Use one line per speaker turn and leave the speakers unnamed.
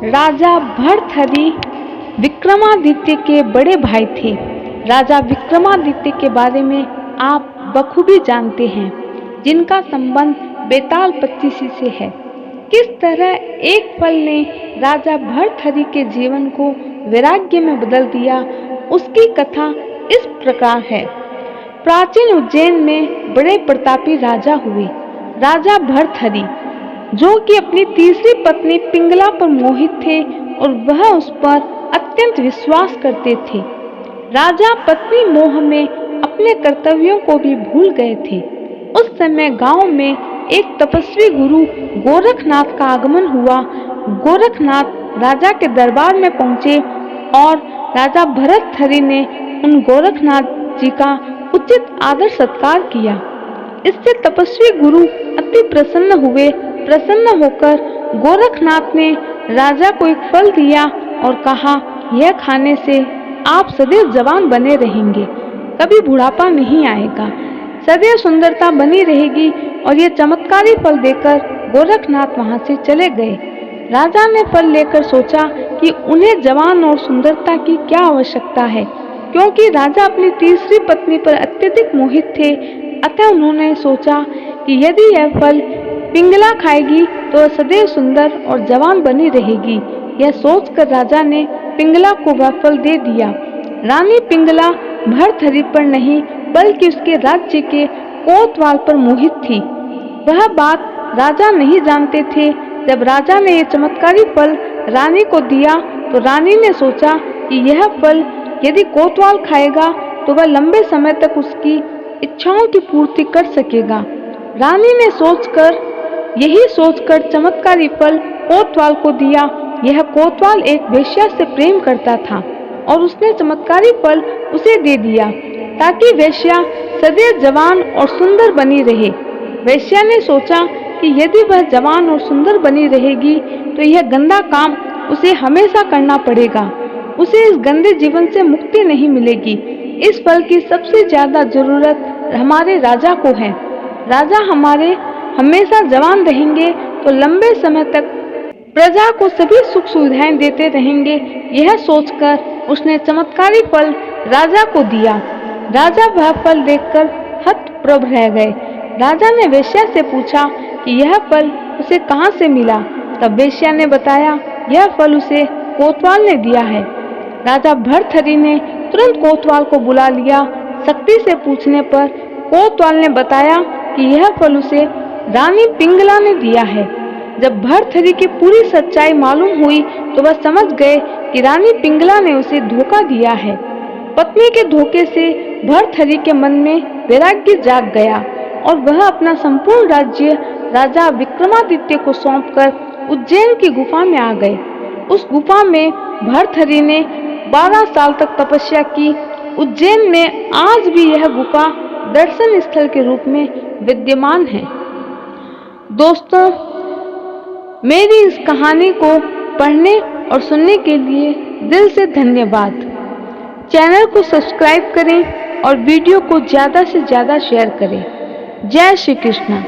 राजा भर्तहरि विक्रमादित्य के बड़े भाई थे। राजा विक्रमादित्य के बारे में आप बखूबी जानते हैं, जिनका संबंध बेताल पच्चीसी से है। किस तरह एक फल ने राजा भर्तहरि के जीवन को वैराग्य में बदल दिया, उसकी कथा इस प्रकार है। प्राचीन उज्जैन में बड़े प्रतापी राजा हुए। राजा भर्तहरि, जो कि अपनी तीसरी पत्नी पिंगला पर मोहित थे और वह उस पर अत्यंत विश्वास करते थे। राजा पत्नी मोह में अपने कर्तव्यों को भी भूल गए थे। उस समय गांव में एक तपस्वी गुरु गोरखनाथ का आगमन हुआ। गोरखनाथ राजा के दरबार में पहुंचे और राजा भर्तहरि ने उन गोरखनाथ जी का उचित आदर सत्कार किया। इससे तपस्वी गुरु अति प्रसन्न हुए। प्रसन्न होकर गोरखनाथ ने राजा को एक फल दिया और कहा, यह खाने से आप सदैव जवान बने रहेंगे, कभी बुढ़ापा नहीं आएगा, सदैव सुंदरता बनी रहेगी। और यह चमत्कारी फल देकर गोरखनाथ वहां से चले गए। राजा ने फल लेकर सोचा कि उन्हें जवान और सुंदरता की क्या आवश्यकता है, क्योंकि राजा अपनी तीसरी पत्नी पर अत्यधिक मोहित थे। अतः उन्होंने सोचा कि यदि यह फल पिंगला खाएगी तो वह सदैव सुंदर और जवान बनी रहेगी। यह सोचकर राजा ने पिंगला को वह फल दे दिया। रानी पिंगला भर्तहरि पर नहीं बल्कि उसके राज्य के कोतवाल पर मोहित थी। वह बात राजा नहीं जानते थे। जब राजा ने यह चमत्कारी फल रानी को दिया तो रानी ने सोचा कि यह फल यदि कोतवाल खाएगा तो वह लंबे समय तक उसकी इच्छाओं की पूर्ति कर सकेगा। रानी ने यही सोचकर चमत्कारी फल कोतवाल को दिया। यह कोतवाल एक वेश्या से प्रेम करता था और उसने चमत्कारी फल उसे दे दिया ताकि वेश्या सदैव जवान और सुंदर बनी रहे। वेश्या ने सोचा कि यदि वह जवान और सुंदर बनी रहेगी तो यह गंदा काम उसे हमेशा करना पड़ेगा। उसे इस गंदे जीवन से मुक्ति नहीं मिलेगी। इस फल की सबसे ज्यादा जरूरत हमारे राजा को है। राजा हमारे हमेशा जवान रहेंगे तो लंबे समय तक प्रजा को सभी सुख सुविधाएं देते रहेंगे। यह सोचकर उसने चमत्कारी फल राजा को दिया। राजा वह फल देखकर हतप्रभ रह गए। राजा ने वेश्या से पूछा कि यह फल उसे कहां से मिला। तब वेश्या ने बताया, यह फल उसे कोतवाल ने दिया है। राजा भर्तहरि ने तुरंत कोतवाल को बुला लिया। शक्ति से पूछने पर कोतवाल ने बताया कि यह फल उसे रानी पिंगला ने दिया है। जब भर्तहरि की पूरी सच्चाई मालूम हुई तो वह समझ गए कि रानी पिंगला ने उसे धोखा दिया है। पत्नी के धोखे से भर्तहरि के मन में वैराग्य जाग गया और वह अपना संपूर्ण राज्य राजा विक्रमादित्य को सौंपकर उज्जैन की गुफा में आ गए। उस गुफा में भर्तहरि ने 12 साल तक तपस्या की। उज्जैन में आज भी यह गुफा दर्शन स्थल के रूप में विद्यमान है। दोस्तों, मेरी इस कहानी को पढ़ने और सुनने के लिए दिल से धन्यवाद। चैनल को सब्सक्राइब करें और वीडियो को ज़्यादा से ज़्यादा शेयर करें। जय श्री कृष्ण।